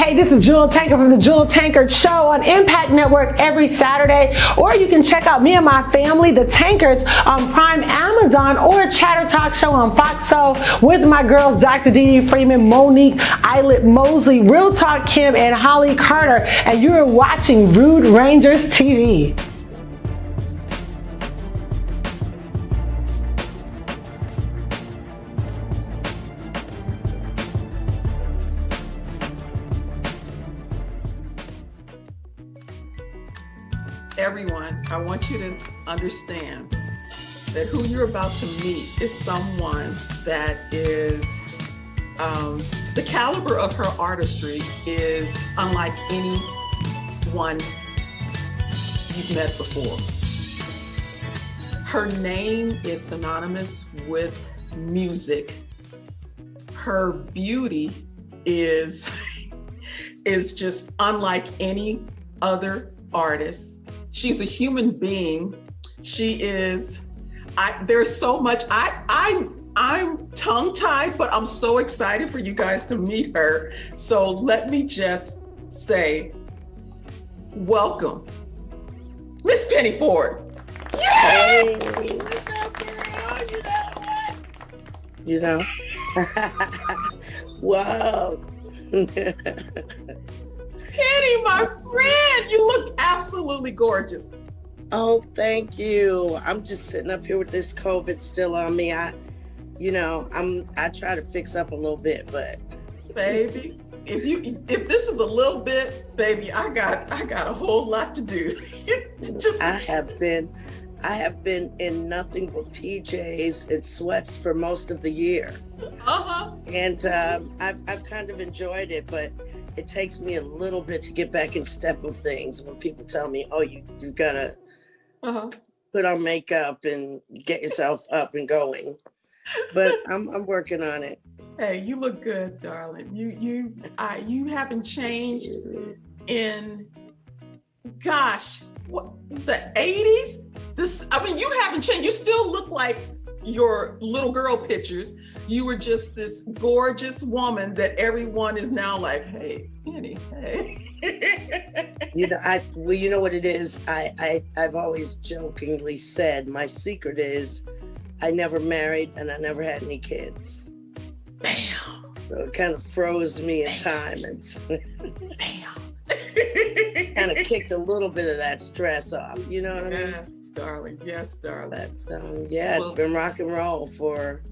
Hey, this is Jewel Tanker from the Jewel Tanker Show on Impact Network every Saturday. Or you can check out me and my family, the Tankers, on Prime Amazon or Chatter Talk Show on Fox Soul with my girls, Dr. Dee Dee Freeman, Monique, Eilert Mosley, Real Talk Kim, and Holly Carter. And you are watching Rude Rangers TV. Everyone, I want you to understand that who you're about to meet is someone that is, the caliber of her artistry is unlike anyone you've met before. Her name is synonymous with music. Her beauty is just unlike any other artist. She's a human being. She is, there's so much, I'm tongue-tied, but I'm so excited for you guys to meet her. So let me just say, welcome, Miss Penny Ford. Yay! Hey, what's up, girl? You know what? Wow. Penny, my friend, you look absolutely gorgeous. Oh, thank you. I'm just sitting up here with this COVID still on me. I try to fix up a little bit, but baby, if this is a little bit, baby, I got a whole lot to do. I have been in nothing but PJs and sweats for most of the year. And I've kind of enjoyed it, but it takes me a little bit to get back in step of things when people tell me, oh, you've got to put on makeup and get yourself up and going. But I'm working on it. Hey, you look good, darling. You haven't changed in, gosh, what, the 80s? You haven't changed. You still look like your little girl pictures. You were just this gorgeous woman that everyone is now like, hey, Penny, hey. You know what it is? I've always jokingly said my secret is I never married and I never had any kids. Bam. So it kind of froze me in time and bam. kind of kicked a little bit of that stress off. You know what I mean? Yes, darling. Yes, darling. But it's been rock and roll for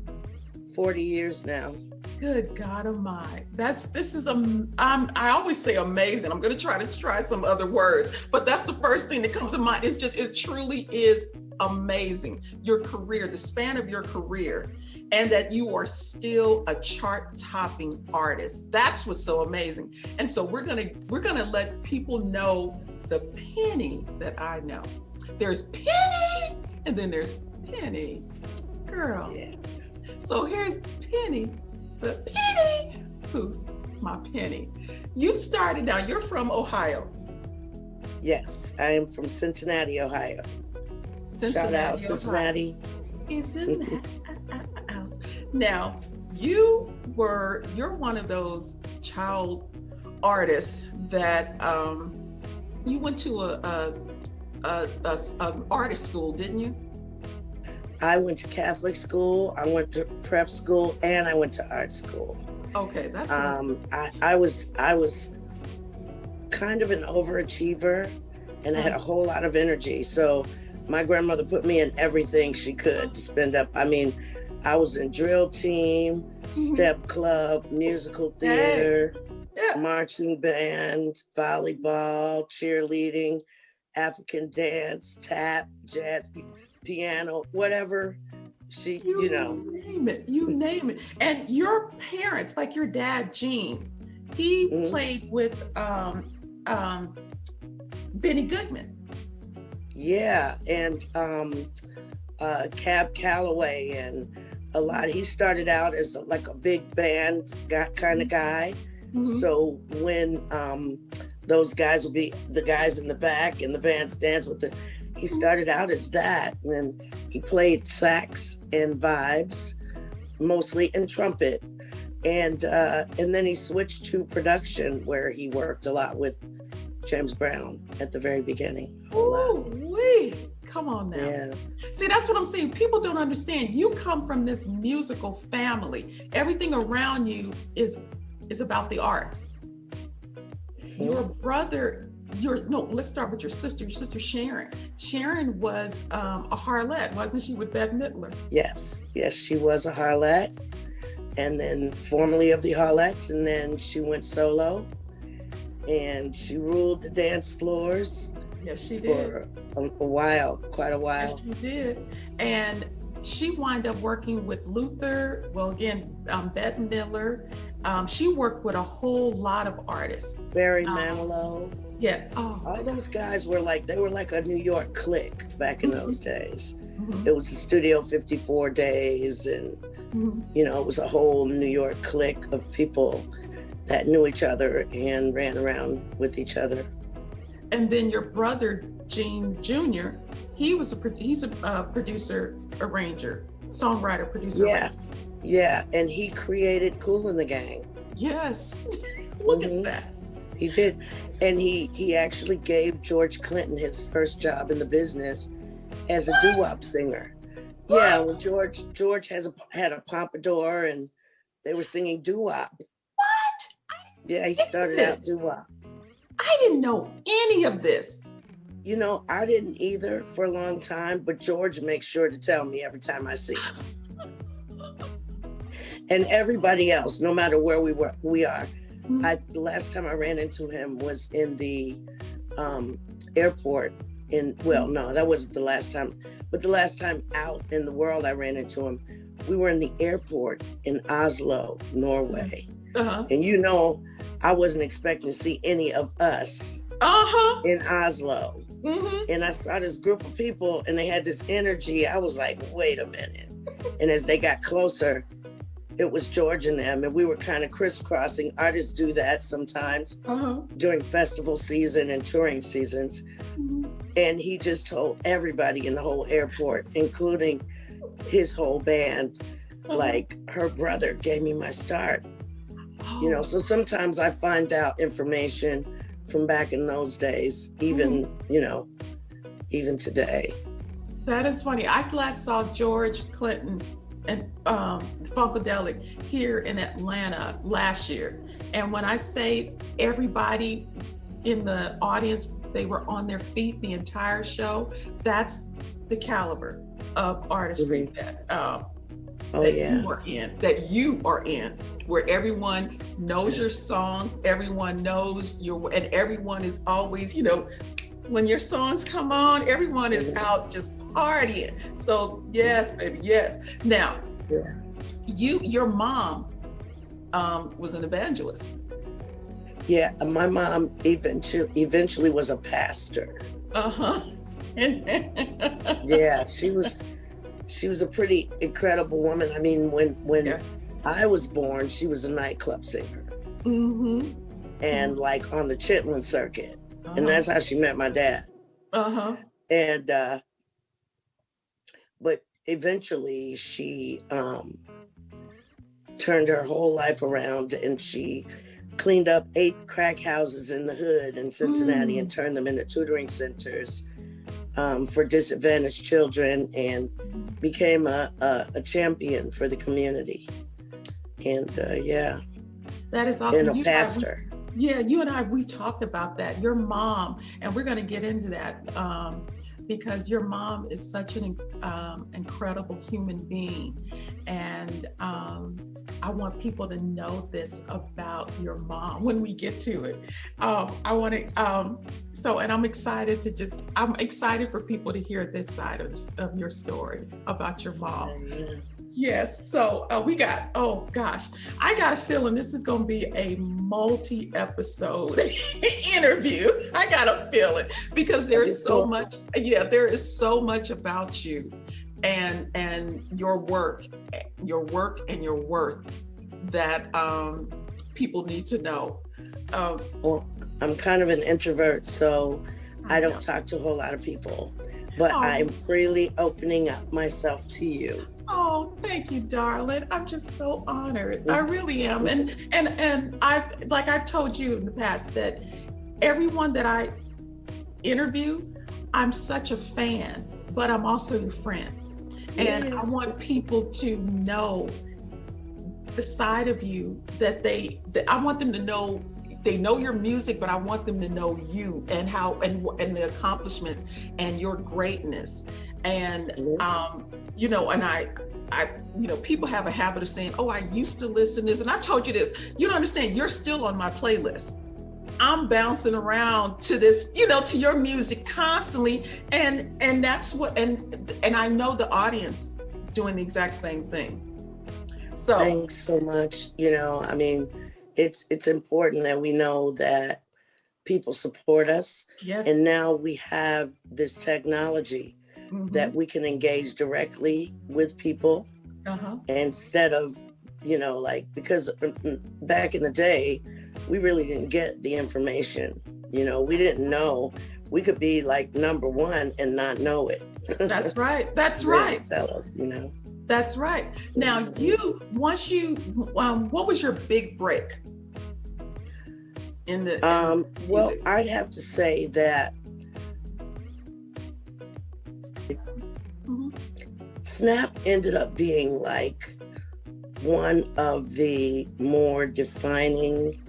40 years now. Good God Almighty. I always say amazing. I'm going to try some other words, but that's the first thing that comes to mind. It truly is amazing. Your career, the span of your career, and that you are still a chart-topping artist. That's what's so amazing. And so we're gonna let people know the Penny that I know. There's Penny, and then there's Penny, girl. Yeah. So here's Penny, the Penny who's my Penny. You started now. You're from Ohio. Yes, I am from Cincinnati, Ohio. Shout out Cincinnati. Isn't that house? Now, you're one of those child artists that you went to a artist school, didn't you? I went to Catholic school, I went to prep school, and I went to art school. Okay, that's I was kind of an overachiever, and I had a whole lot of energy. So my grandmother put me in everything she could to spend up. I was in drill team, step club, musical theater, marching band, volleyball, cheerleading, African dance, tap, jazz, piano, whatever you name it. And your parents, like your dad, Gene, he played with Benny Goodman. Yeah, and Cab Calloway and a lot. He started out as like a big band kind of guy. So when those guys will be the guys in the back and the band stands with the, he started out as that, and then he played sax and vibes mostly and trumpet. And then he switched to production, where he worked a lot with James Brown at the very beginning. Ooh, wee. Come on now. Yeah. See, that's what I'm saying. People don't understand. You come from this musical family. Everything around you is about the arts. Your brother, let's start with your sister Sharon. Sharon was a harlot, wasn't she, with Bette Midler? Yes, she was a harlot, and then formerly of the Harlots, and then she went solo, and she ruled the dance floors. Yes, she for did. a while, quite a while. Yes, she did. And she wound up working with Luther, well, again, Bette Midler. She worked with a whole lot of artists. Barry Manilow. Yeah. All those guys were like a New York clique back in those days. Mm-hmm. It was the Studio 54 days, and it was a whole New York clique of people that knew each other and ran around with each other. And then your brother, Gene Jr., he's a producer, arranger, songwriter, producer. Yeah, yeah, and he created Kool and the Gang. Yes, look at that. He did, and he actually gave George Clinton his first job in the business as a doo-wop singer. What? Yeah, well, George had a pompadour, and they were singing doo-wop. What? Yeah, he started out doo-wop. I didn't know any of this. I didn't either for a long time, but George makes sure to tell me every time I see him. And everybody else, no matter where we are. The last time I ran into him was in the airport no, that wasn't the last time, but the last time out in the world I ran into him, we were in the airport in Oslo, Norway. And I wasn't expecting to see any of us in Oslo. And I saw this group of people, and they had this energy. I was like, wait a minute. And as they got closer, it was George and them, and we were kind of crisscrossing. Artists do that sometimes during festival season and touring seasons. And he just told everybody in the whole airport, including his whole band, like, her brother gave me my start. So sometimes I find out information from back in those days, even today. That is funny. I last saw George Clinton and Funkadelic here in Atlanta last year. And when I say everybody in the audience, they were on their feet the entire show, that's the caliber of artistry that you are in, where everyone knows your songs, everyone knows and everyone is always, when your songs come on, everyone is out just partying. So yes, baby, yes. Now, your mom was an evangelist. Yeah, my mom eventually was a pastor. Yeah, she was a pretty incredible woman. I mean, when I was born, she was a nightclub singer. And like on the Chitlin circuit. And that's how she met my dad. And but eventually she turned her whole life around, and she cleaned up 8 crack houses in the hood in Cincinnati and turned them into tutoring centers for disadvantaged children, and became a champion for the community. And that is awesome. And a pastor. You and I, we talked about that. Your mom, and we're going to get into that because your mom is such an incredible human being. And I want people to know this about your mom when we get to it. I want to, and I'm excited for people to hear this side of your story about your mom. Yes, so I got a feeling this is going to be a multi-episode interview. I got a feeling, because there's so much, there is so much about you and your work and your worth that people need to know. Well, I'm kind of an introvert, so I don't talk to a whole lot of people, but I'm freely opening up myself to you. Oh, thank you, darling. I'm just so honored. I really am. And I, like I've told you in the past, that everyone that I interview, I'm such a fan, but I'm also your friend. And I Yes. want people to know the side of you that I want them to know. They know your music, but I want them to know you and how and the accomplishments and your greatness. And you know, and I you know, people have a habit of saying, "Oh, I used to listen to this," and I told you this. You don't understand. You're still on my playlist. I'm bouncing around to this, you know, to your music constantly, and that's what, and I know the audience doing the exact same thing. So Thanks so much. You know, I mean, it's important that we know that people support us, yes, and now we have this technology that we can engage directly with people uh-huh, instead of, you know, like, because back in the day, we really didn't get the information. You know, we didn't know we could be like number one and not know it. that's right, that's They right, didn't tell us, you know. that's right. Now, once you, what was your big break in the Well, music? I'd have to say that Mhm. Snap ended up being like one of the more defining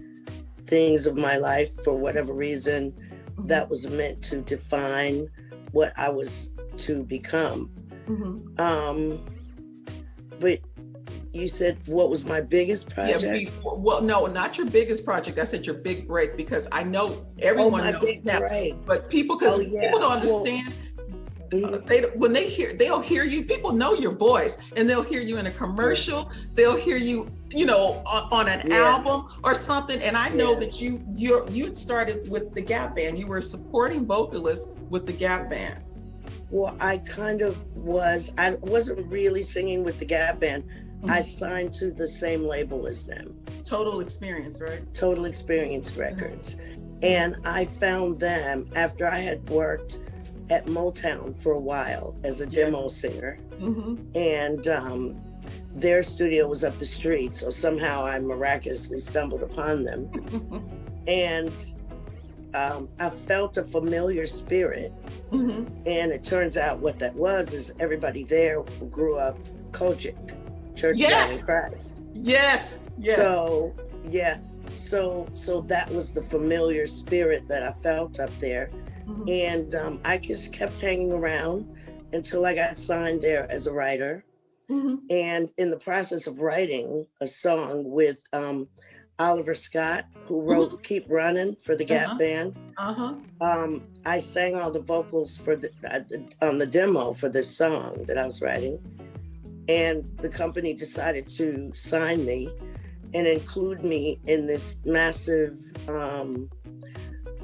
things of my life for whatever reason that was meant to define what I was to become. But you said what was my biggest project? Well, no, not your biggest project. I said your big break, because I know Oh, everyone my knows big Snap, break. but people, because Oh, yeah. people don't Well, understand. mhm. When they'll hear you. People know your voice, and they'll hear you in a commercial. They'll hear you, you know, on an Yeah. album or something. And I know Yeah. that you had started with the Gap Band. You were a supporting vocalist with the Gap Band. Well, I kind of was. I wasn't really singing with the Gap Band. I signed to the same label as them, Total Experience, right? Total Experience Records. And I found them after I had worked at Motown for a while as a demo singer. And their studio was up the street. So somehow I miraculously stumbled upon them. And I felt a familiar spirit. And it turns out what that was is everybody there grew up Kojic, Church of God in Christ. Yes. So yeah, so that was the familiar spirit that I felt up there. And I just kept hanging around until I got signed there as a writer. And in the process of writing a song with Oliver Scott, who wrote Keep Running for the Gap Band, I sang all the vocals for on the demo for this song that I was writing. And the company decided to sign me and include me in this massive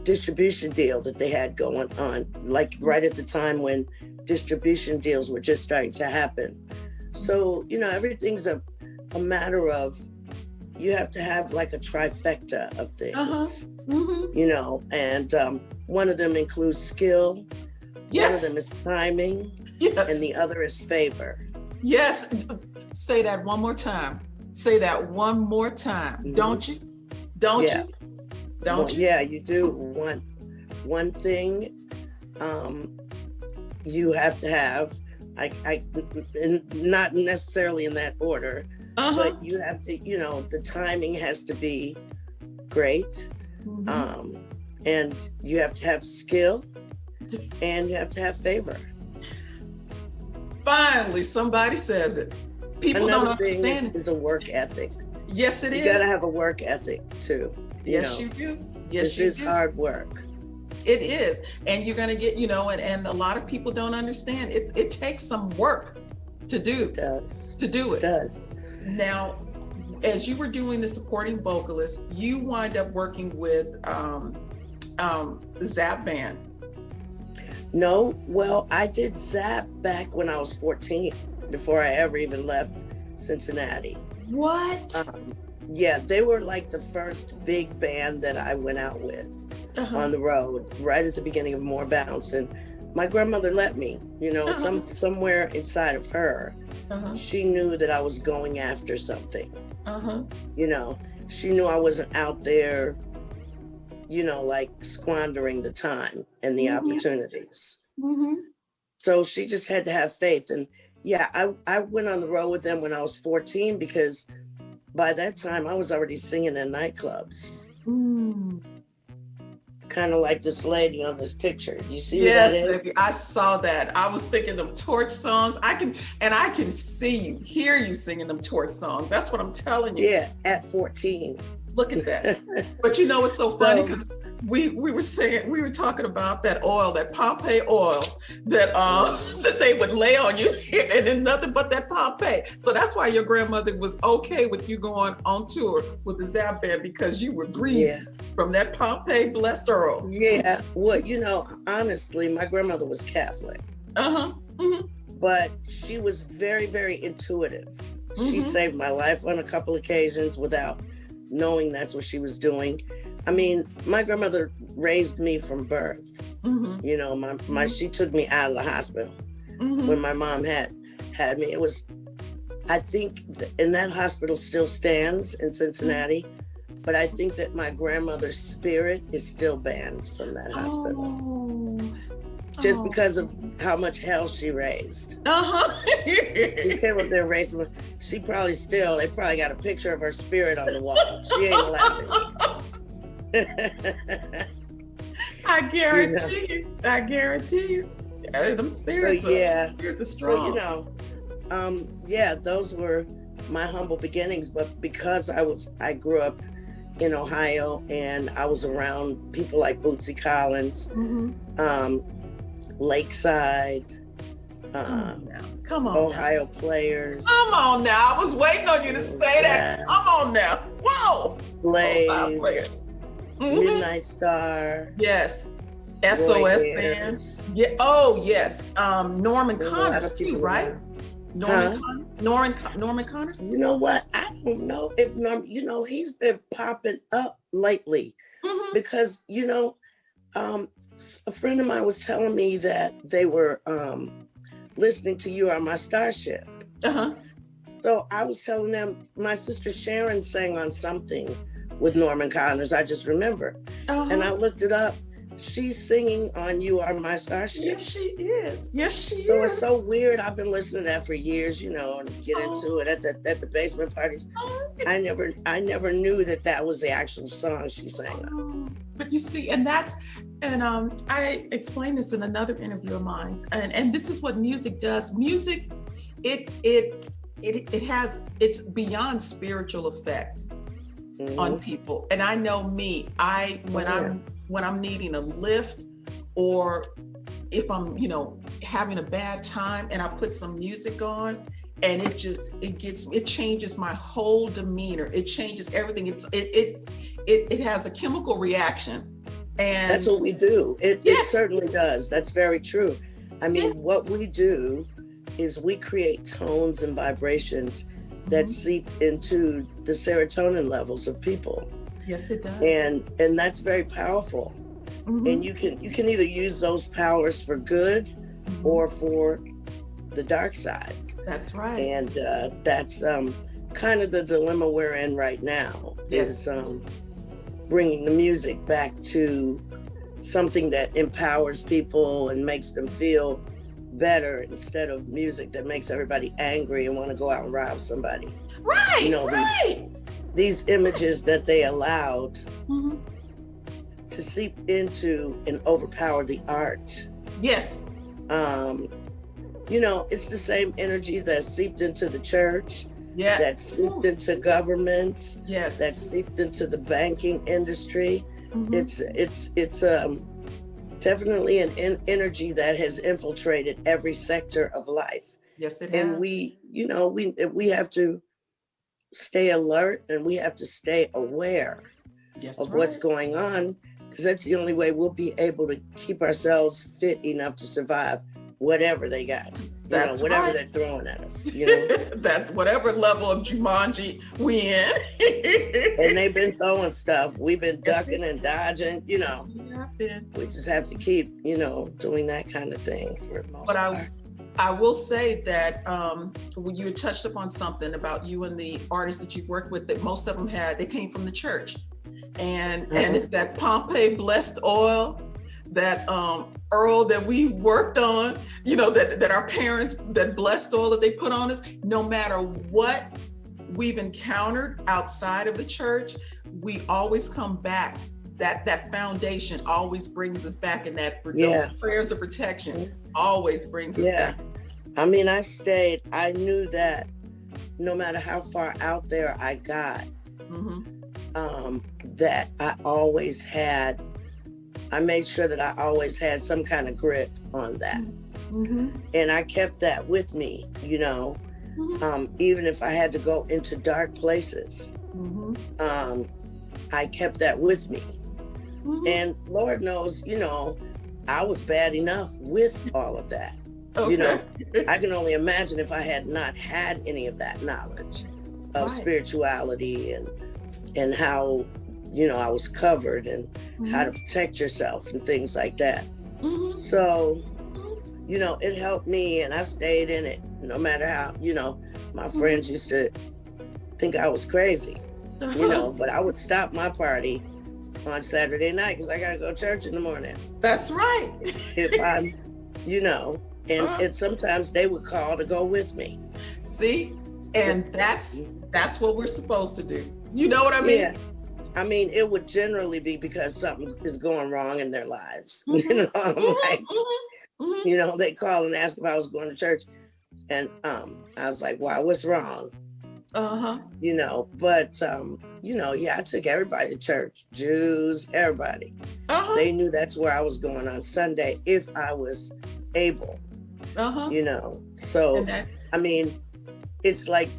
distribution deal that they had going on, like right at the time when distribution deals were just starting to happen. So, you know, everything's a matter of, you have to have like a trifecta of things, you know, and one of them includes skill, one of them is timing, and the other is favor. Yes. Say that one more time. Say that one more time. Don't you? Don't you? Don't you? Yeah, you do. One thing you have to have, I not necessarily in that order, but you have to, you know, the timing has to be great. And you have to have skill, and you have to have favor. Finally, somebody says it. People don't understand. Another thing is a work ethic. Yes, it is. You gotta have a work ethic too. Yes, you do. Yes, you do. This is hard work. It is. And you're gonna get, you know, and a lot of people don't understand. It takes some work to do. It does. To do it. It does. Now, as you were doing the supporting vocalist, you wind up working with Zap Band. No, well, I did Zap back when I was 14, before I ever even left Cincinnati. What? Yeah, they were like the first big band that I went out with on the road, right at the beginning of More Bounce. And my grandmother let me, you know, Uh-huh. somewhere inside of her, Uh-huh. she knew that I was going after something, Uh-huh. you know. She knew I wasn't out there, you know, like squandering the time and the Mm-hmm. opportunities. Mm-hmm. So she just had to have faith. And yeah, I went on the road with them when I was 14 because by that time I was already singing in nightclubs, Mm. kind of like this lady on this picture. You see who that Yes, is? baby. I saw that. I was thinking of torch songs. I can see you, hear you singing them torch songs. That's what I'm telling you. Yeah, at 14. Look at that. But you know it's so funny So, because we were talking about that oil, that Pompeii oil that that they would lay on you, and then nothing but that Pompeii. So that's why your grandmother was okay with you going on tour with the Zap Band, because you were yeah, greased from that Pompeii blessed oil. yeah. Well, you know, honestly, my grandmother was Catholic, Uh-huh. Mm-hmm. but she was very, very intuitive. She Mm-hmm. saved my life on a couple occasions without knowing that's what she was doing. I mean, my grandmother raised me from birth. Mm-hmm. You know, she took me out of the hospital Mm-hmm. when my mom had me. It was, I think, and that hospital still stands in Cincinnati, but I think that my grandmother's spirit is still banned from that hospital Oh. just Oh. because of how much hell she raised. Uh-huh. She came up there and raised me. She probably still, they probably got a picture of her spirit on the wall. She ain't laughing. I guarantee you. I guarantee you. Them spirits, So, yeah. spirits are So, strong. you know, yeah, those were my humble beginnings. But because I grew up in Ohio and I was around people like Bootsy Collins, Mm-hmm. Lakeside, Come on Ohio now. players, Come on now. I was waiting on you to say that. Yeah. Come on now. Whoa. Slave, Players. Mhm. Midnight Star, Yes. Roy SOS Ayers. band. Yeah. Oh yes. Norman There's a lot Connors of too, people right? around. Norman Huh? Connors. Norman Connors. You know what? I don't know if you know, he's been popping up lately Mm-hmm. because, you know, a friend of mine was telling me that they were listening to You Are My Starship. Uh-huh. So I was telling them my sister Sharon sang on something with Norman Connors. I just remember. Uh-huh. And I looked it up. She's singing on You Are My Starship. Yes, she is. Yes, she So is. it's so weird. I've been listening to that for years, you know, and get Oh. into it at the basement parties. Oh, I never knew that was the actual song she sang on. oh. But you see, and I explained this in another interview of mine, and this is what music does. Music, it's beyond spiritual effect on people. And I know me, when I'm needing a lift, or if I'm, you know, having a bad time and I put some music on, and it changes my whole demeanor. It changes everything. It has a chemical reaction. And That's what we do. It Yes. certainly does. That's very true. I mean, Yes. what we do is we create tones and vibrations that Mhm. seep into the serotonin levels of people. Yes, it does. And that's very powerful. Mhm. And you can either use those powers for good Mhm. or for the dark side. That's right. And that's kind of the dilemma we're in right now. Yes. Is bringing the music back to something that empowers people and makes them feel better, instead of music that makes everybody angry and want to go out and rob somebody. Right. You know, Right. These images that they allowed Mhm. to seep into and overpower the art. Yes. You know, it's the same energy that seeped into the church, Yeah. that seeped into governments, Yes. that seeped into the banking industry. Mhm. It's definitely an energy that has infiltrated every sector of life. Yes, it And has. we have to stay alert, and we have to stay aware Yes, of right. what's going on, because that's the only way we'll be able to keep ourselves fit enough to survive whatever they got. That's whatever right. they're throwing at us, you know. That whatever level of Jumanji we in. And they've been throwing stuff. We've been ducking and dodging, you know. We have been. We just have to keep, doing that kind of thing for the most But part. I will say that when you touched upon something about you and the artists that you've worked with, that most of them they came from the church. And it's that Pompeii blessed oil, that Earl that we worked on, that our parents, that blessed oil that they put on us, no matter what we've encountered outside of the church, we always come back. That foundation always brings us back, and those prayers of protection always brings us back. I mean, I knew that no matter how far out there I got, that I made sure that I always had some kind of grip on that. And I kept that with me, even if I had to go into dark places, I kept that with me. And Lord knows, I was bad enough with all of that. Okay. I can only imagine if I had not had any of that knowledge of spirituality and how, I was covered and how to protect yourself and things like that. So, it helped me, and I stayed in it no matter how, my friends used to think I was crazy, but I would stop my party on Saturday night because I got to go to church in the morning. That's right. If I'm, and sometimes they would call to go with me. See, and that's what we're supposed to do. You know what I mean? Yeah. I mean, it would generally be because something is going wrong in their lives. I'm like, they call and ask if I was going to church. And I was like, wow, what's wrong? But I took everybody to church, Jews, everybody. They knew that's where I was going on Sunday if I was able, So, I mean, it's like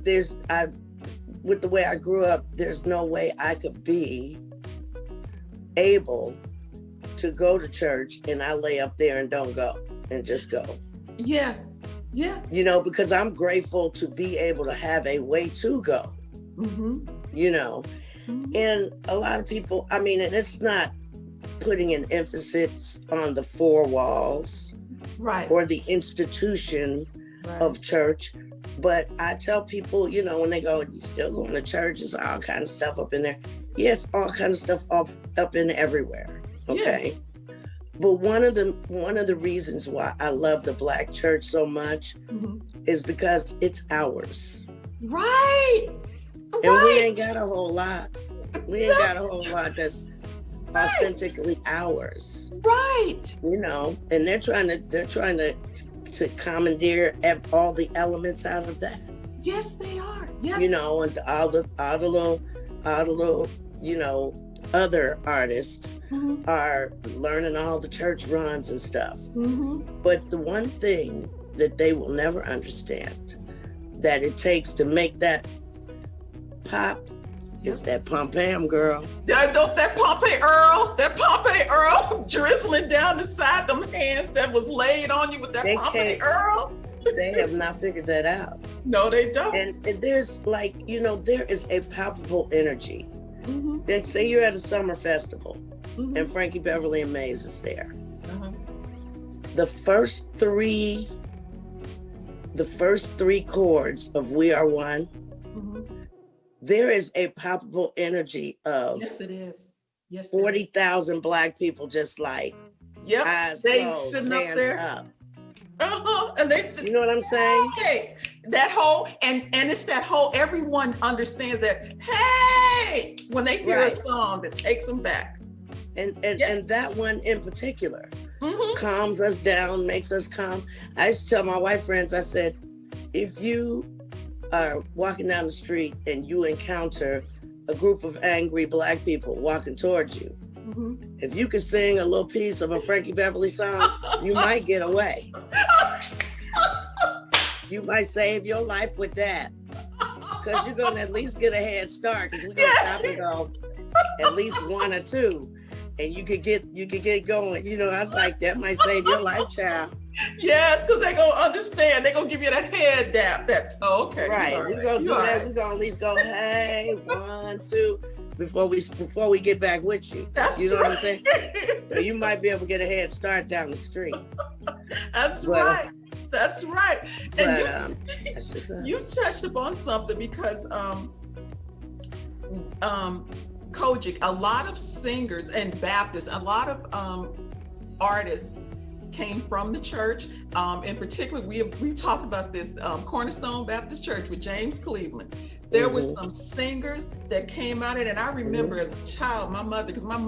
with the way I grew up, there's no way I could be able to go to church and I lay up there and don't go and just go. Yeah. Yeah. Because I'm grateful to be able to have a way to go, and a lot of people, I mean, and it's not putting an emphasis on the four walls or the institution of church. But I tell people, when they go, you still going to church, there's all kind of stuff up in there. Yes, all kind of stuff up in everywhere. Okay. Yeah. But one of the reasons why I love the Black church so much is because it's ours. Right. And we ain't got a whole lot. We ain't got a whole lot that's authentically ours. Right. And they're trying to commandeer all the elements out of that. Yes, they are. Yes. And all the little, other artists are learning all the church runs and stuff. But the one thing that they will never understand that it takes to make that pop is that Pompam girl. That Pompeii Earl drizzling down the side, them hands that was laid on you with that Pompeii Earl. They have not figured that out. No, they don't. And there's there is a palpable energy. They say you're at a summer festival and Frankie Beverly and Maze is there. The first three chords of We Are One, there is a palpable energy of yes, it is. Yes, 40,000 Black people just eyes closed, sitting hands up there. Up. And they sit, you know what I'm saying? Hey, that whole and it's that whole, everyone understands that, hey, when they hear a song that takes them back. And that one in particular calms us down, makes us calm. I used to tell my white friends, I said, if you are walking down the street and you encounter a group of angry Black people walking towards you, if you could sing a little piece of a Frankie Beverly song, you might get away. You might save your life with that, because you're going to at least get a head start, because we're going to stop and go at least one or two, and you could get going. I was like, that might save your life, child. Yes, because they gonna understand. They gonna give you that head dap. That okay. Right. We're gonna do that. We're gonna at least go, hey, 1, 2, before we get back with you. That's you know right. what I'm saying? So you might be able to get a head start down the street. That's right. That's right. And that's just us. you touched upon something because Kojic, a lot of singers and Baptists, a lot of artists came from the church. In particular, we talked about this Cornerstone Baptist Church with James Cleveland. There were some singers that came out of it, and I remember as a child, my mother, because I'm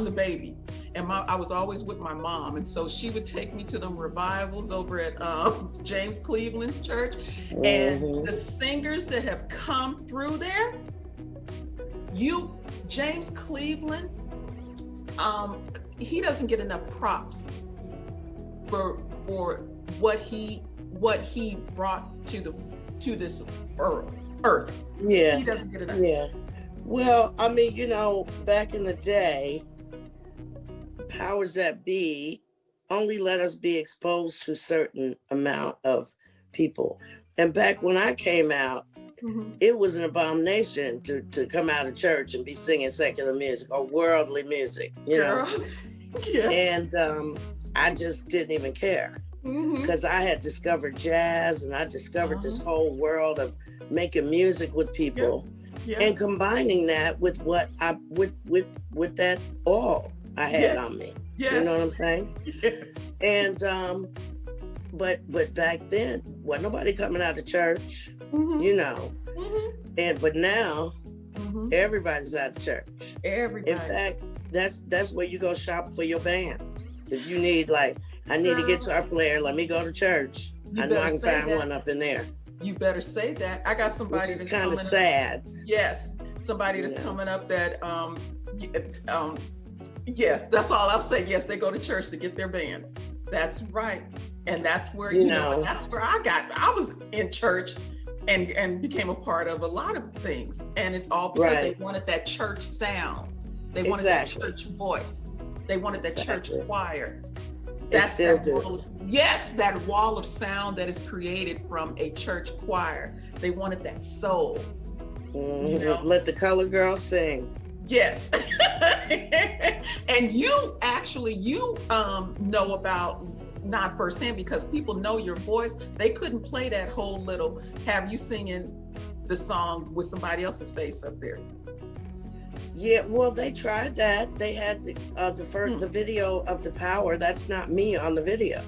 the baby, and I was always with my mom, and so she would take me to them revivals over at James Cleveland's church, and the singers that have come through there, James Cleveland, he doesn't get enough props for what he brought to this earth. Yeah. He doesn't get enough. Yeah. Well, I mean, back in the day, the powers that be only let us be exposed to a certain amount of people. And back when I came out, it was an abomination to come out of church and be singing secular music or worldly music, know. Yes. And I just didn't even care because I had discovered jazz and I discovered this whole world of making music with people and combining that with what with that all I had on me. Yes. You know what I'm saying? Yes. And but back then wasn't nobody coming out of church, but now everybody's out of church. Everybody. In fact, that's where you go shop for your band. If you need I need a guitar player, let me go to church. I know I can find one up in there. You better say that. I got somebody which is kind of sad. Yes, somebody that's coming up that yes, that's all I'll say. Yes, they go to church to get their bands. That's right. And that's where and that's where I was in church and became a part of a lot of things. And it's all because they wanted that church sound. They wanted that church voice. They wanted that church choir. That's that wall of sound that is created from a church choir. They wanted that soul. Let the color girl sing. Yes. And you know about, not firsthand, because people know your voice. They couldn't play that whole little, have you singing the song with somebody else's face up there. Yeah, well, they tried that. They had the video of the power. That's not me on the video.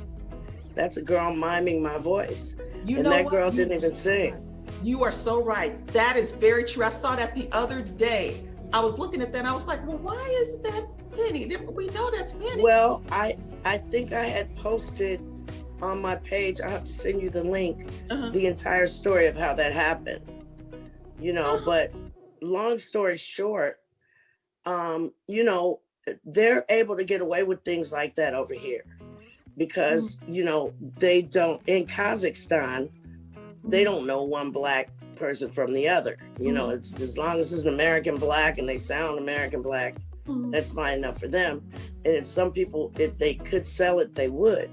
That's a girl miming my voice. And that girl didn't even sing. You are so right. That is very true. I saw that the other day. I was looking at that and I was like, well, why is that Penny? We know that's Penny. Well, I think I had posted on my page, I have to send you the link, the entire story of how that happened. But long story short, they're able to get away with things like that over here because, they don't, in Kazakhstan, they don't know one black person from the other. It's as long as it's an American black and they sound American black, that's fine enough for them. And if some people, if they could sell it, they would.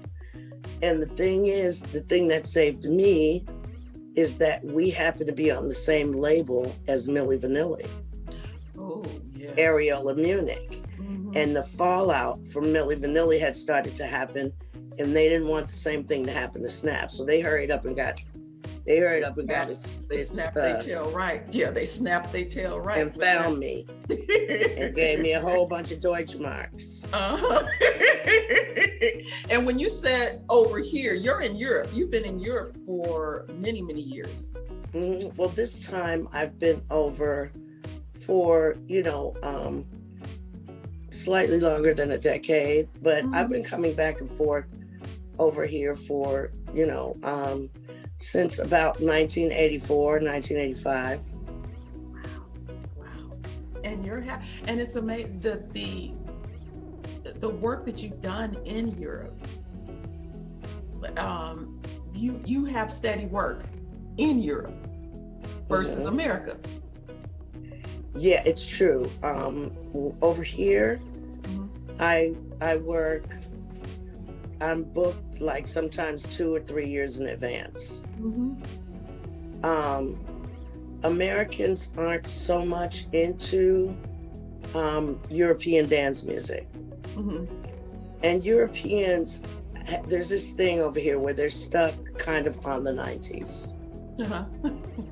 And the thing that saved me is that we happen to be on the same label as Milli Vanilli. Oh, yeah. Areola Munich. And the fallout from Milli Vanilli had started to happen, and they didn't want the same thing to happen to Snap. So they hurried up and got it. They snapped their tail right. Yeah, they snapped their tail right. And found me. And gave me a whole bunch of Deutschmarks. And when you said over here, you're in Europe. You've been in Europe for many, many years. Well, this time I've been over for, slightly longer than a decade, but I've been coming back and forth over here for, since about 1984, 1985. Wow. And and it's amazing that the work that you've done in Europe. You have steady work in Europe versus America. Yeah, it's true. Over here, I work. I'm booked like sometimes 2 or 3 years in advance. Americans aren't so much into European dance music. And Europeans, there's this thing over here where they're stuck kind of on the 90s.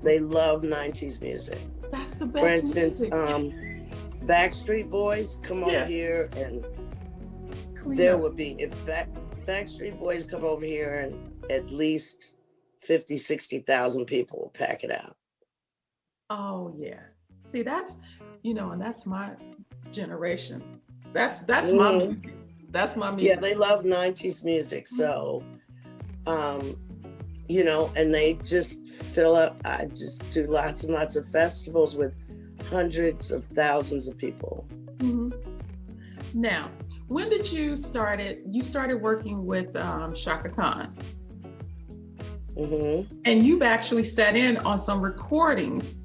They love 90s music. That's the best. For instance, music. Backstreet Boys come over here, and there would be, if Backstreet Boys come over here, and at least 50, 60,000 people will pack it out. Oh yeah. See, that's, and that's my generation. That's my music. That's my music. Yeah, they love 90s music. So, and they just fill up. I just do lots and lots of festivals with hundreds of thousands of people. Now, when did you started working with Chaka Khan? And you've actually sat in on some recordings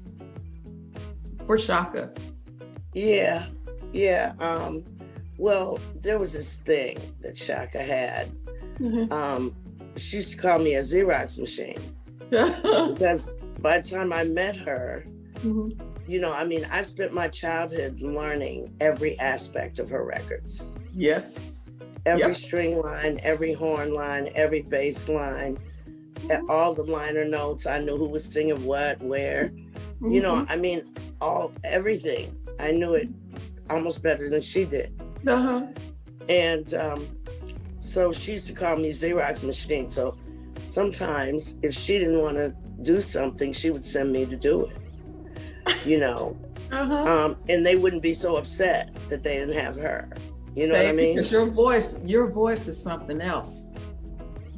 for Chaka. Yeah. Well, there was this thing that Chaka had. She used to call me a Xerox machine because by the time I met her, I spent my childhood learning every aspect of her records. Yes. Every string line, every horn line, every bass line, all the liner notes. I knew who was singing what, where, everything. I knew it almost better than she did. And so she used to call me Xerox machine. So sometimes if she didn't want to do something, she would send me to do it, and they wouldn't be so upset that they didn't have her. You know what I mean? Because your voice is something else.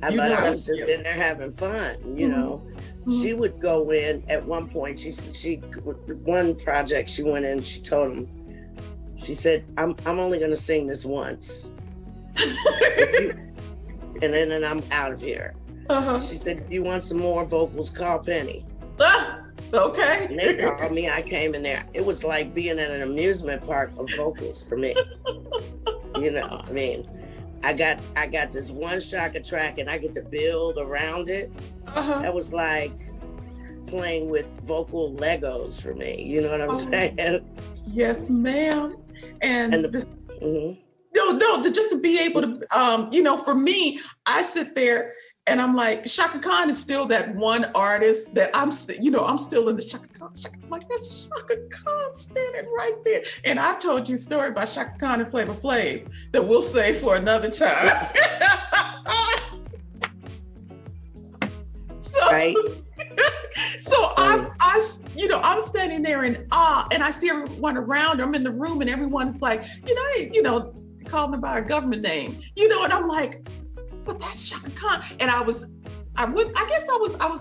But I was just in there having fun, She would go in at one point. She one project she went in. She told him, she said, "I'm only going to sing this once, and then I'm out of here." She said, "If you want some more vocals, call Penny." Okay. And they called me. I came in there. It was like being at an amusement park of vocals for me. I got this one Chaka track, and I get to build around it. That was like playing with vocal Legos for me. You know what I'm saying? Yes, ma'am. And just to be able to, for me, I sit there and I'm like, Chaka Khan is still that one artist that I'm still in the Chaka Khan. I'm like, that's Chaka Khan standing right there. And I've told you a story about Chaka Khan and Flavor Flav that we'll save for another time. So I'm standing there in awe, and I see everyone around. I'm in the room, and everyone's like, call me by a government name, and I'm like, but that's Chaka Khan. And I was a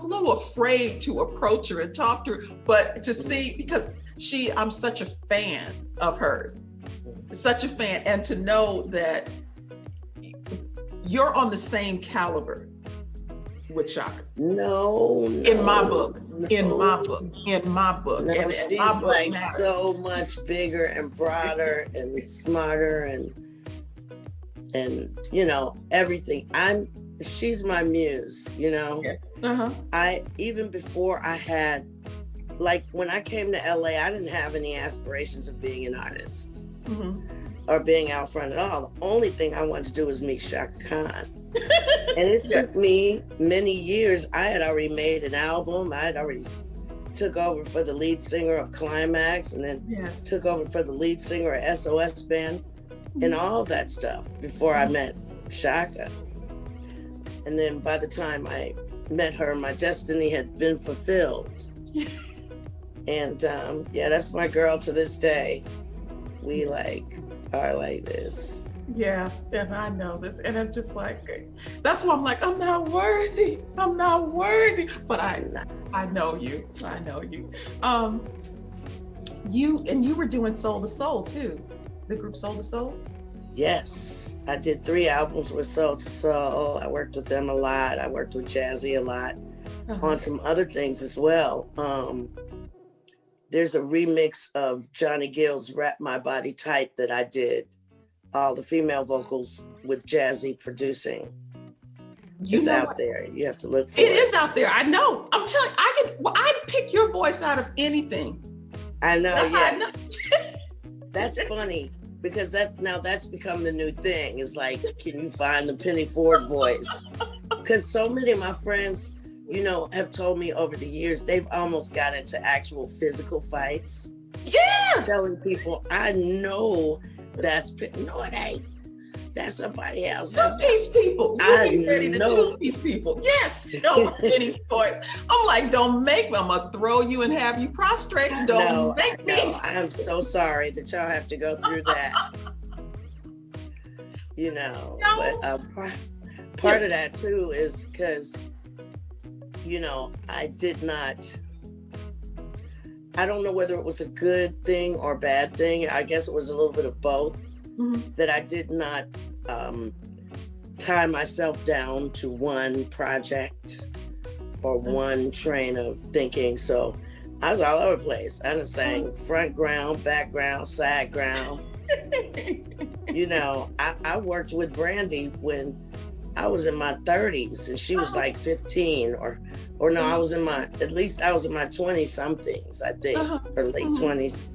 little afraid to approach her and talk to her, but to see, because I'm such a fan of hers, such a fan, and to know that you're on the same caliber with Chaka. No. In my book. No, and she's like so much bigger and broader and smarter and everything. She's my muse, Yes. Even before I had, like, when I came to LA, I didn't have any aspirations of being an artist or being out front at all. The only thing I wanted to do was meet Chaka Khan. And it took me many years. I had already made an album. I had already took over for the lead singer of Climax, and then took over for the lead singer of SOS Band and all that stuff before I met Chaka. And then by the time I met her, my destiny had been fulfilled. And that's my girl to this day. We are like this. Yeah, and I know this, and I'm just like, that's why I'm like, I'm not worthy. But I know you. You were doing Soul to Soul too, the group Soul to Soul. Yes, I did 3 albums with Soul to Soul. I worked with them a lot. I worked with Jazzy a lot on some other things as well. There's a remix of Johnny Gill's Wrap My Body Tight that I did all the female vocals with Jazzy producing. You It's know out what? there. You have to look for It is out there. I know. I'm telling you, I'd pick your voice out of anything. I know, That's how I yeah. know. That's funny because that's become the new thing. It's like, can you find the Penny Ford voice? Because so many of my friends, you know, have told me over the years, they've almost got into actual physical fights. Yeah. Telling people, I know no, it ain't. That's somebody else. Two-piece people. I You be ready to know. two-piece people. Yes. No, Penny's voice. I'm like, don't make me. I'm going to throw you and have you prostrate. Don't make me. I'm so sorry that y'all have to go through that. You know, No. but part of that too is because, you know, I don't know whether it was a good thing or bad thing. I guess it was a little bit of both. Mm-hmm. That I did not tie myself down to one project or one train of thinking. So I was all over the place. I was saying front ground, background, side ground. You know, I worked with Brandy when I was in my 30s and she was like 15 or no, I was in my 20 somethings, I think, or late 20s.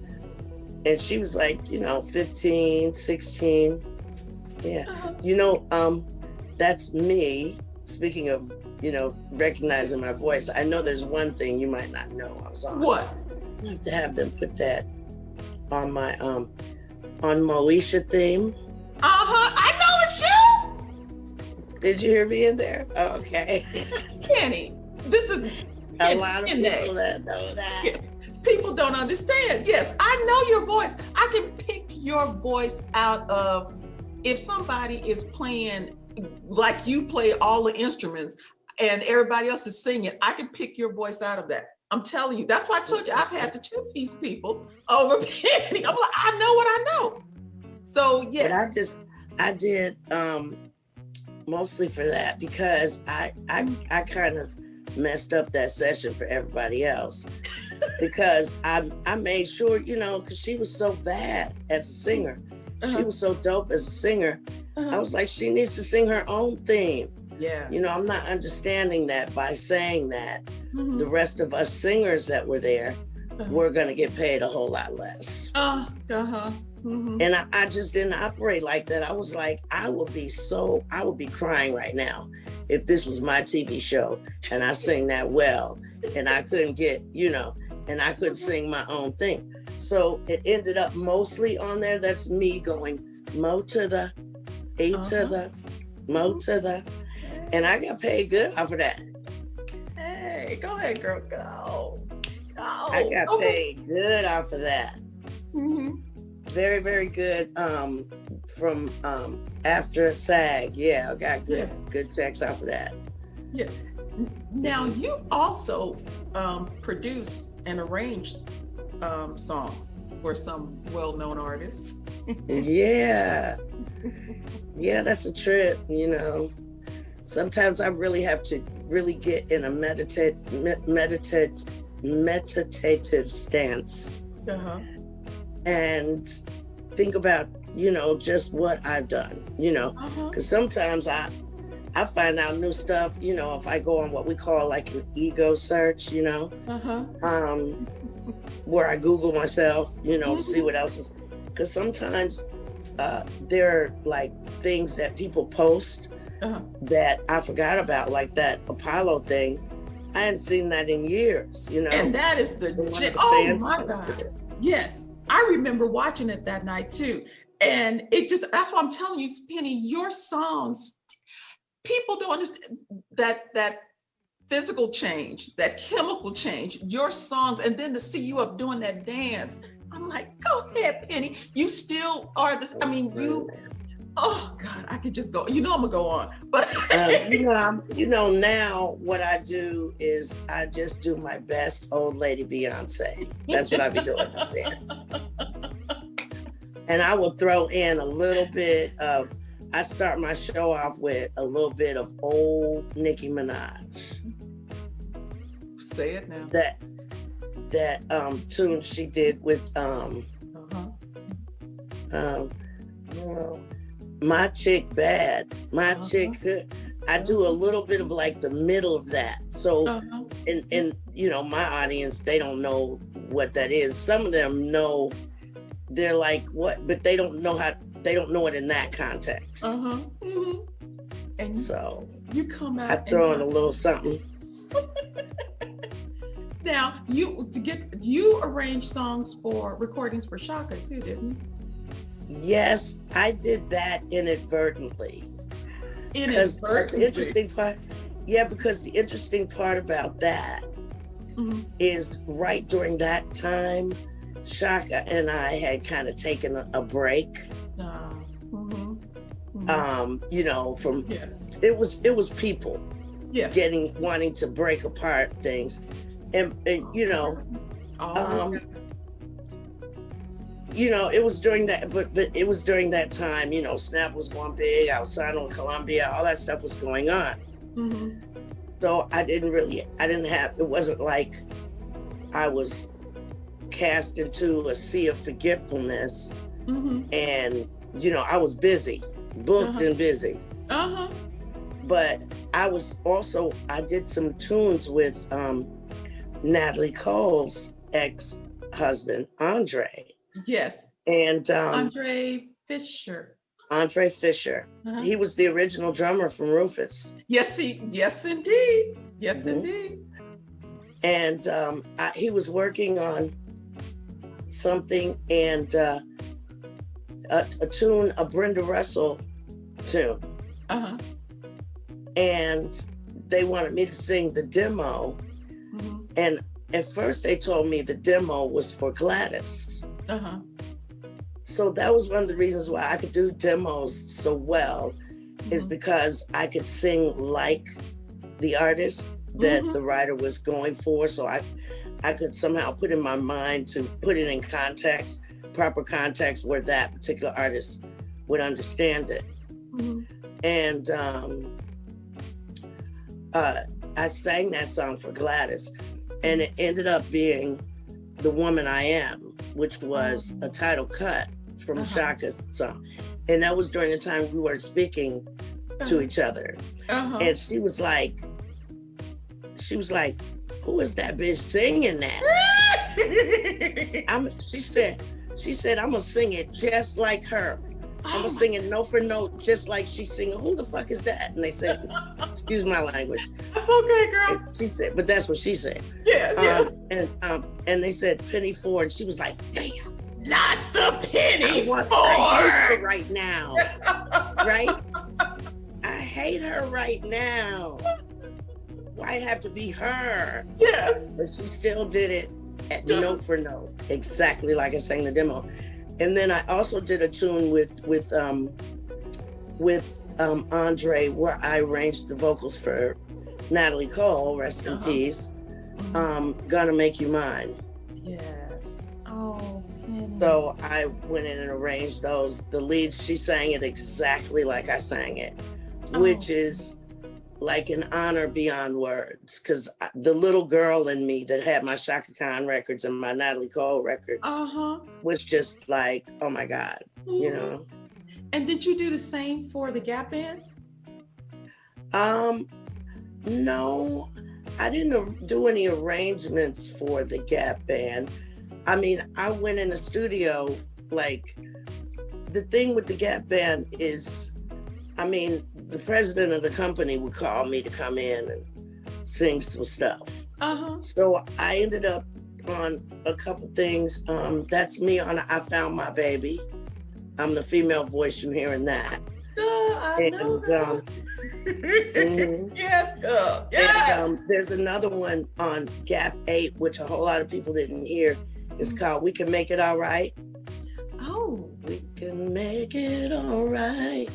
And she was like, you know, 15, 16. Yeah. You know, that's me. Speaking of, you know, recognizing my voice, I know there's one thing you might not know I was on. What? I have to have them put that on my, on Moesha theme. I know it's you. Did you hear me in there? Oh, okay. Penny, this is a lot of people that know that. Yeah. People don't understand. Yes, I know your voice. I can pick your voice out of, if somebody is playing like you play all the instruments and everybody else is singing, I can pick your voice out of that. I'm telling you. That's why I told you I've had the two-piece people over Penny. I'm like, I know what I know. So yes. But I did mostly for that because I kind of messed up that session for everybody else because I made sure, you know, because she was so bad as a singer. She was so dope as a singer. I was like, she needs to sing her own theme. Yeah. You know, I'm not understanding that by saying that the rest of us singers that were there were going to get paid a whole lot less. And I just didn't operate like that. I was like, I would be crying right now if this was my TV show and I sing that well and I couldn't get, you know, and I couldn't sing my own thing. So it ended up mostly on there. That's me going mo to the, A to the, mo to the, and I got paid good off of that. Hey, go ahead, girl, go. I got paid good off of that. Very, very good. From after SAG, yeah, I got good checks off of that. Yeah. Now you also produce and arrange songs for some well-known artists. Yeah, that's a trip. You know, sometimes I really have to really get in a meditative stance. And think about, you know, just what I've done, you know, because sometimes I find out new stuff, you know, if I go on what we call like an ego search, you know, where I Google myself, you know, see what else is, because sometimes there are like things that people post that I forgot about, like that Apollo thing. I hadn't seen that in years, you know. And that is oh my God. Yes. I remember watching it that night too. And that's why I'm telling you, Penny, your songs, people don't understand that physical change, that chemical change, your songs, and then to see you up doing that dance, I'm like, go ahead, Penny. You still are this, I mean, oh God, I could just go, you know, I'm gonna go on. But you know, now what I do is I just do my best old lady Beyonce. That's what I be doing up there. And I will throw in a little bit of, I start my show off with a little bit of old Nicki Minaj. Say it now. That tune she did with Well, my chick bad. My chick good. I do a little bit of like the middle of that. So in you know, my audience, they don't know what that is. Some of them know, they're like, what? But they don't know it in that context. And so you come out, I throw in a little something. Now you arrange songs for recordings for Shaka too, didn't you? Yes, I did that inadvertently. Because the interesting part, because the interesting part about that is right during that time, Shaka and I had kind of taken a break. You know, from it was people wanting to break apart things, and you know, you know, it was during that, but it was during that time, you know, Snap was going big, I was signing with Columbia, all that stuff was going on. So it wasn't like I was cast into a sea of forgetfulness. And, you know, I was busy, booked and busy. But I did some tunes with Natalie Cole's ex-husband, Andre. Yes. And Andre Fisher. He was the original drummer from Rufus. Yes, indeed. Yes, indeed. And he was working on something, and a tune, a Brenda Russell tune. And they wanted me to sing the demo. And at first they told me the demo was for Gladys. So that was one of the reasons why I could do demos so well, is because I could sing like the artist that the writer was going for. So I could somehow put in my mind to put it in context, proper context, where that particular artist would understand it. And I sang that song for Gladys, and it ended up being The Woman I Am, which was a title cut from Shaka's song. And that was during the time we weren't speaking to each other. And she was like, who is that bitch singing that? She said, I'm gonna sing it just like her. I'm gonna sing it note for note, just like she's singing. Who the fuck is that? And they said, excuse my language. That's okay, girl. And she said, but that's what she said. And they said Penny Ford. She was like, damn. Not the Penny Ford. I hate her right now. Right? I hate her right now. Why have to be her? Yes. But she still did it at note for note, exactly like I sang the demo. And then I also did a tune with Andre, where I arranged the vocals for Natalie Cole, rest in peace. Gonna Make You Mine. Yes. Oh. So I went in and arranged those. The leads, she sang it exactly like I sang it, which is like an honor beyond words, because the little girl in me that had my Shaka Khan records and my Natalie Cole records was just like, oh my God, you know. And did you do the same for the Gap Band? No, I didn't do any arrangements for the Gap Band. I mean, I went in the studio, like, the thing with the Gap Band is, I mean, the president of the company would call me to come in and sing some stuff. So I ended up on a couple things. That's me on I Found My Baby. I'm the female voice, you're hearing that. I know that. Yes, girl. Yes. And, there's another one on Gap 8, which a whole lot of people didn't hear. It's called We Can Make It All Right. Oh. We can make it all right.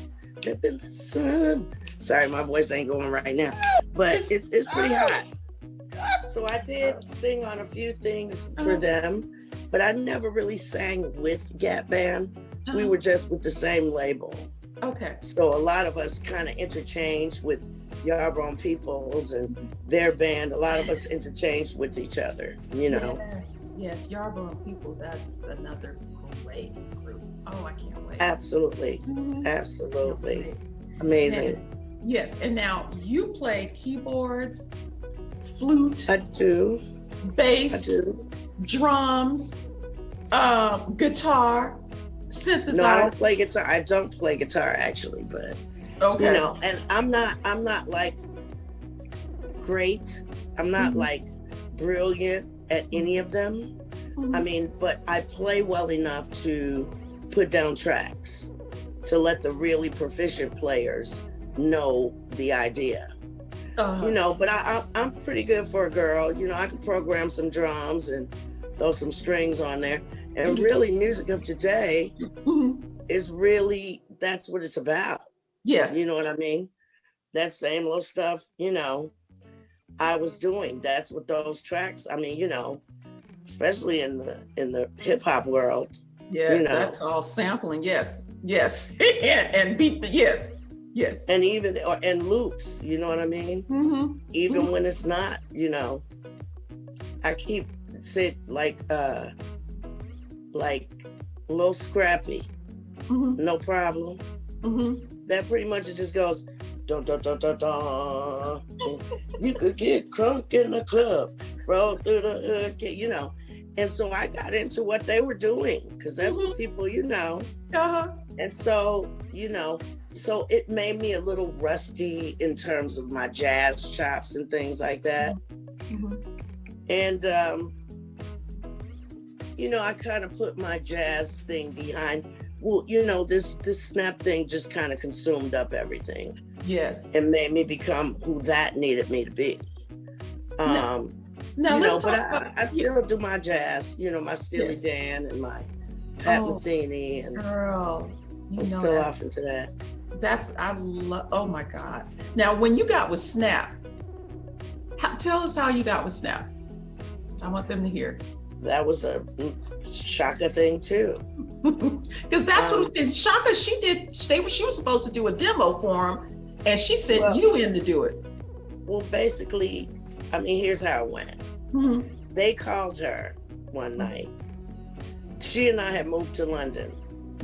Baby, listen. Sorry, my voice ain't going right now, but it's pretty hot. So I did sing on a few things for them, but I never really sang with Gap Band. We were just with the same label. Okay. So a lot of us kind of interchanged with Yarborough Peoples and their band. A lot of us interchanged with each other, you know. Yes, Yarborough Peoples, that's another great group. Oh, I can't wait. Absolutely. Mhm. Absolutely. Okay. Amazing. Yes, and now you play keyboards, flute, I do. I bass, do. drums, guitar, No, I don't synthesizer. play guitar. I don't play guitar actually, but Okay. and I'm not like great. I'm not Mhm. like brilliant at any of them. I Mhm. mean, but I play well enough to put down tracks to let the really proficient players know the idea. Uh-huh. But I'm pretty good for a girl. I can program some drums and throw some strings on there. And really, music of today Mhm. is really, that's what it's about. You Yes. know what I mean? That same little stuff, I was doing. That's what those tracks, I mean, especially in the hip hop world, you Yes, know, that's all sampling. Yes. Yes. and beat the yes. Yes. and even and loops, you know what I mean? Mm-hmm. Even when it's not, I keep say like Lil Scrappy, Mm-hmm. no problem. Mm-hmm. That pretty much it just goes dun dun dun dun dun. You could get crunk in the club, roll through the hood, And so I got into what they were doing because that's what people. Uh-huh. And so it made me a little rusty in terms of my jazz chops and things like that. Mm-hmm. And I kind of put my jazz thing behind. Well, this snap thing just kind of consumed up everything Yes. and made me become who that needed me to be. Now let's But talk about I still do my jazz, my Steely Yes. Dan and my Pat Oh, Metheny, and girl. You I'm know still that. off into that. I love. Oh my God. Now, when you got with Snap, tell us how you got with Snap. I want them to hear. That was a Shaka thing too. Because that's what I'm saying. Shaka, she was supposed to do a demo for him, and she sent you in to do it. Well, basically, I mean, here's how it went. Mm-hmm. They called her one night. She and I had moved to London,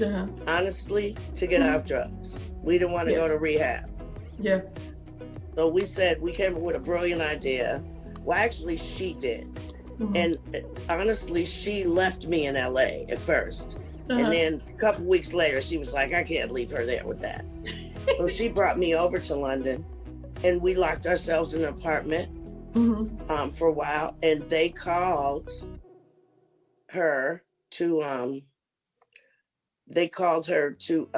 Uh-huh. honestly, to get off drugs. We didn't want to go to rehab. Yeah. So we came up with a brilliant idea. Well, actually, she did. Mm-hmm. And honestly, she left me in LA at first. Uh-huh. And then a couple weeks later, she was like, I can't leave her there with that. So she brought me over to London and we locked ourselves in an apartment for a while. And they called her to,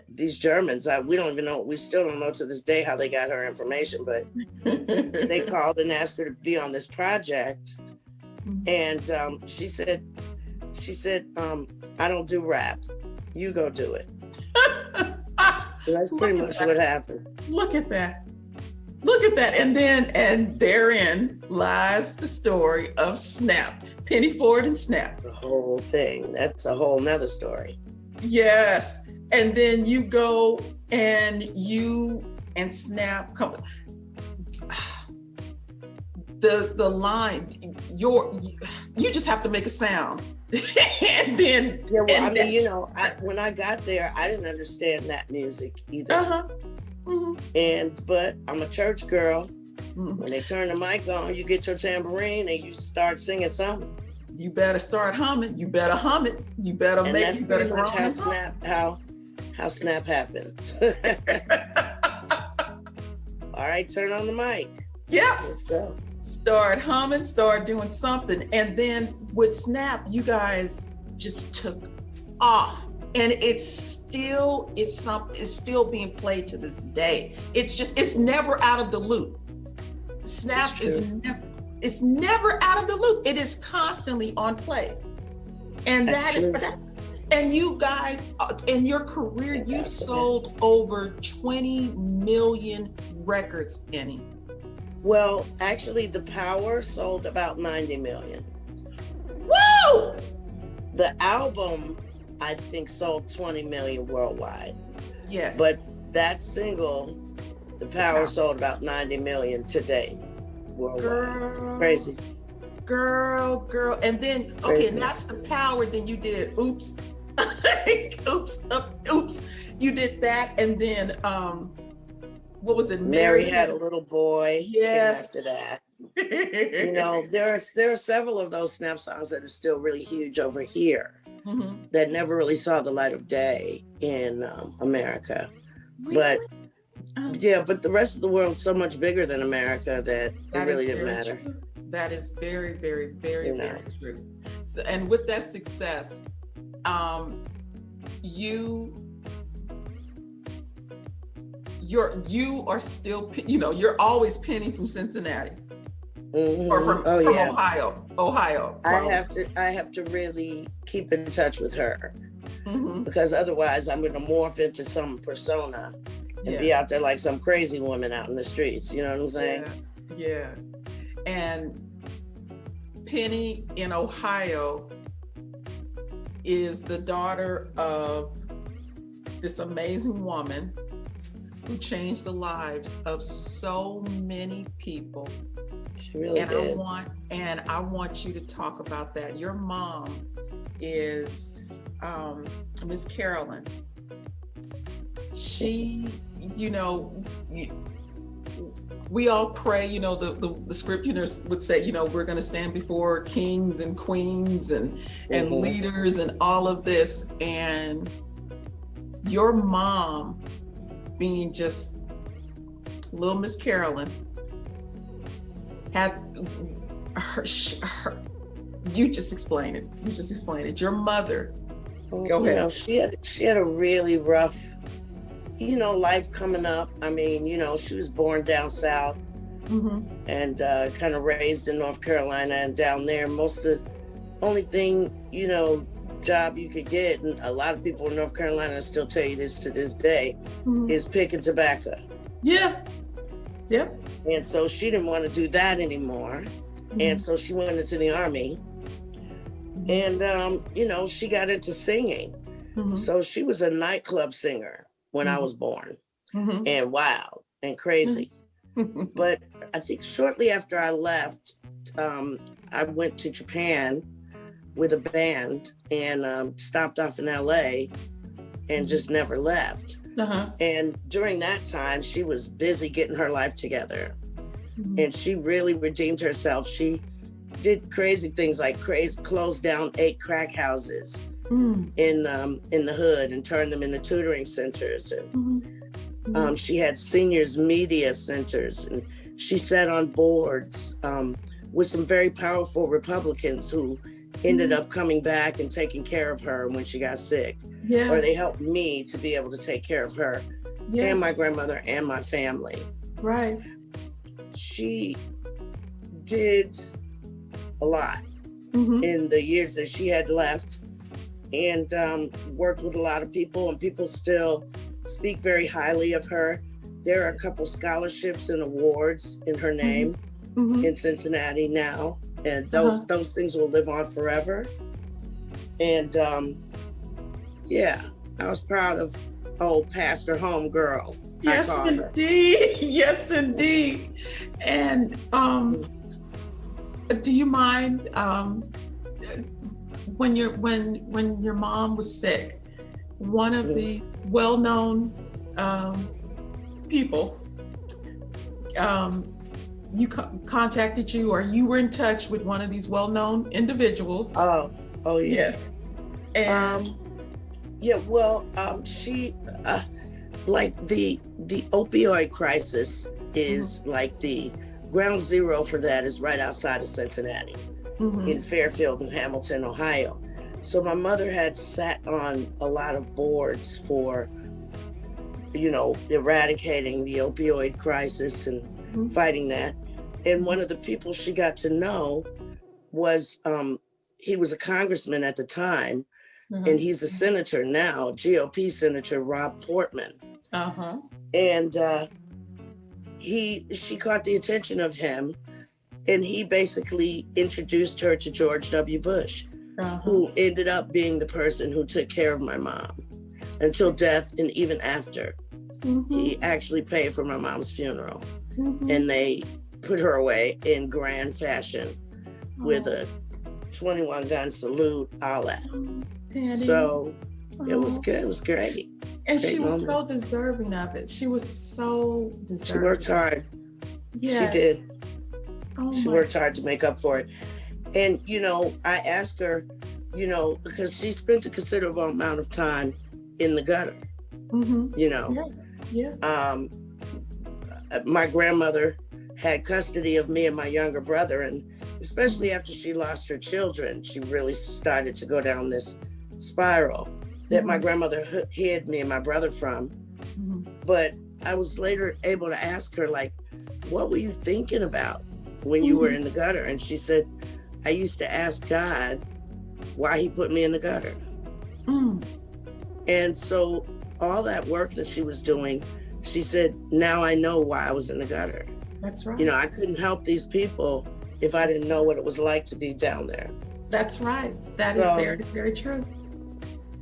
these Germans, we don't even know, we still don't know to this day how they got her information, but they called and asked her to be on this project. And she said, I don't do rap. You go do it. So that's pretty much what happened. Look at that. Look at that. And therein lies the story of Snap. Penny Ford and Snap. The whole thing. That's a whole nother story. Yes. And then you go and you and Snap come. The line, you just have to make a sound. And then when I got there, I didn't understand that music either. Uh-huh. But I'm a church girl. When they turn the mic on, you get your tambourine and you start singing something. You better start humming. You better hum it. You better and make that's it. Pretty much how Snap happened. All right, turn on the mic. Yeah. Let's go. Start humming, start doing something. And then with Snap, you guys just took off. And it's still being played to this day. It's never out of the loop. Snap it's never out of the loop. It is constantly on play. And and you guys, in your career, you sold over 20 million records, Penny. Well, actually, The Power sold about 90 million. Woo! The album, I think, sold 20 million worldwide. Yes. But that single, The Power, sold about 90 million today worldwide. Girl, Crazy. Girl. And then, okay, and that's The Power. Then you did Oops. Oops. oops, you did that, and then what was it? Mary Had a Little Boy came after Yes. that. You know, there are several of those snap songs that are still really huge over here that never really saw the light of day in America. Really? But yeah, but the rest of the world's so much bigger than America that it really didn't matter. True. That is very, very, very, You know. very true. So, and with that success, you are still, you know, you're always Penny from Cincinnati or from Ohio. I have to really keep in touch with her because otherwise I'm going to morph into some persona and be out there like some crazy woman out in the streets. You know what I'm saying? Yeah. And Penny in Ohio is the daughter of this amazing woman who changed the lives of so many people. She really did. I want you to talk about that. Your mom is Miss Carolyn. She, you know, we all pray, you know, the scriptures would say, you know, we're going to stand before kings and queens and leaders and all of this. And your mom being just little Miss Carolyn had her you just explain it. Your mother, go ahead. You know, she had a really rough, you know, life coming up. I mean, you know, she was born down south and kind of raised in North Carolina, and down there, most of the only thing, you know, job you could get, and a lot of people in North Carolina still tell you this to this day, is picking tobacco. Yeah. Yep. And so she didn't want to do that anymore. And so she went into the Army. And, you know, she got into singing. So she was a nightclub singer when I was born. And wild and crazy. But I think shortly after I left, I went to Japan with a band and stopped off in LA and just never left. And during that time, she was busy getting her life together. And she really redeemed herself. She did crazy things like closed down 8 crack houses in the hood and turned them into tutoring centers. And she had seniors media centers, and she sat on boards with some very powerful Republicans who ended up coming back and taking care of her when she got sick. Or they helped me to be able to take care of her and my grandmother and my family. Right. She did a lot in the years that she had left, and worked with a lot of people, and people still speak very highly of her. There are a couple scholarships and awards in her name in Cincinnati now, and those things will live on forever. And yeah, I was proud of old Pastor Homegirl. Yes, indeed. Yes, indeed. And do you mind when your mom was sick, one of the well-known people contacted you, or you were in touch with one of these well-known individuals? Oh yeah. Yes. And she like the opioid crisis is like the ground zero for that is right outside of Cincinnati, in Fairfield and Hamilton, Ohio. So my mother had sat on a lot of boards for, you know, eradicating the opioid crisis and fighting that. And one of the people she got to know was, he was a congressman at the time, and he's a senator now, GOP Senator Rob Portman. And she caught the attention of him, and he basically introduced her to George W. Bush, who ended up being the person who took care of my mom until death, and even after. He actually paid for my mom's funeral, and they put her away in grand fashion with a 21 gun salute, all that. Daddy. So It was good. It was great. And Great she was so moments. deserving of it. She was so deserving. She worked hard. Yes. She did. Oh She my worked hard to make up for it. And, I asked her, because she spent a considerable amount of time in the gutter, Yeah. My grandmother had custody of me and my younger brother. And especially after she lost her children, she really started to go down this spiral that my grandmother hid me and my brother from. But I was later able to ask her, like, what were you thinking about when you were in the gutter? And she said, I used to ask God why he put me in the gutter. And so all that work that she was doing, she said, now I know why I was in the gutter. That's right. I couldn't help these people if I didn't know what it was like to be down there. That's right. That is very, very true.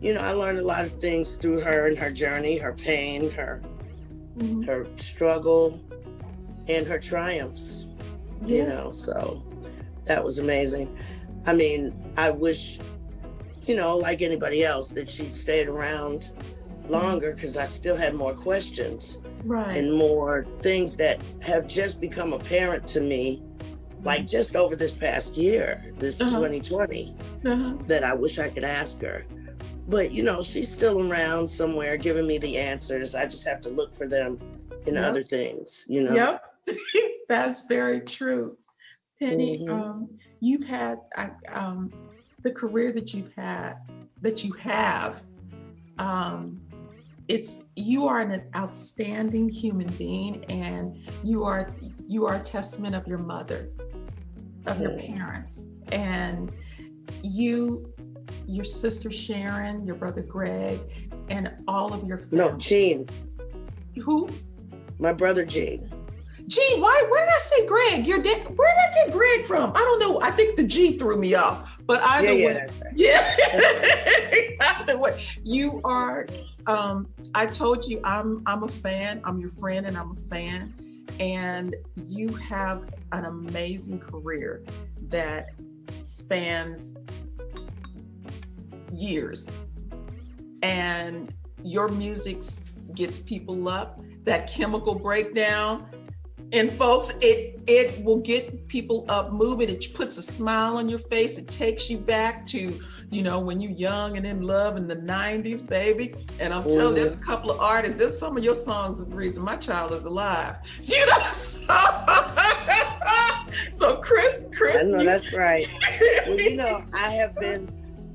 I learned a lot of things through her and her journey, her pain, her struggle, and her triumphs. So that was amazing. I mean, I wish, like anybody else, that she'd stayed around longer, because I still had more questions and more things that have just become apparent to me, like just over this past year, this 2020, that I wish I could ask her. But, she's still around somewhere giving me the answers. I just have to look for them in other things, Yep. That's very true. Penny, you've had the career that you have. You are an outstanding human being, and you are a testament of your mother, of your parents, and your sister Sharon, your brother Greg, and all of your family. No, Gene. Who? My brother Gene. Gene, where did I say Greg? Your dad? Where did I get Greg from? I don't know. I think the G threw me off. But either way, that's right. yeah. Either way, you are. I told you I'm a fan. I'm your friend, and I'm a fan. And you have an amazing career that spans years, and your music gets people up. That chemical breakdown, and folks, it will get people up moving. It puts a smile on your face. It takes you back to when you're young and in love in the 90s, baby. And I'm telling you, there's a couple of artists. There's some of your songs the reason my child is alive. So Chris. I know that's right. Well, I have been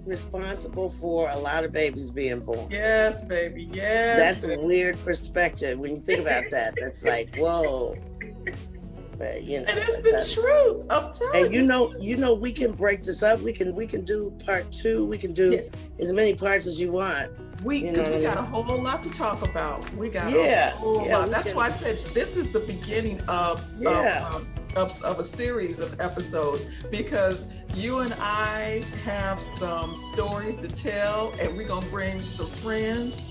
responsible for a lot of babies being born. Yes, baby. Yes. That's a weird perspective when you think about that. That's like, whoa. But and it's the truth. I'm telling you. And we can break this up. We can do part 2. We can do as many parts as you want. We got a whole lot to talk about. We got a whole lot. That's why I said this is the beginning of a series of episodes, because you and I have some stories to tell, and we're gonna bring some friends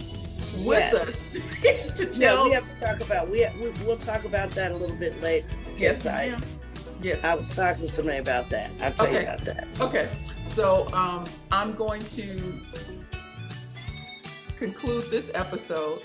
with us to tell. Yeah, we have to talk about. We'll talk about that a little bit later. Yes, ma'am. Yes, I was talking to somebody about that. I'll tell you about that. Okay, so I'm going to conclude this episode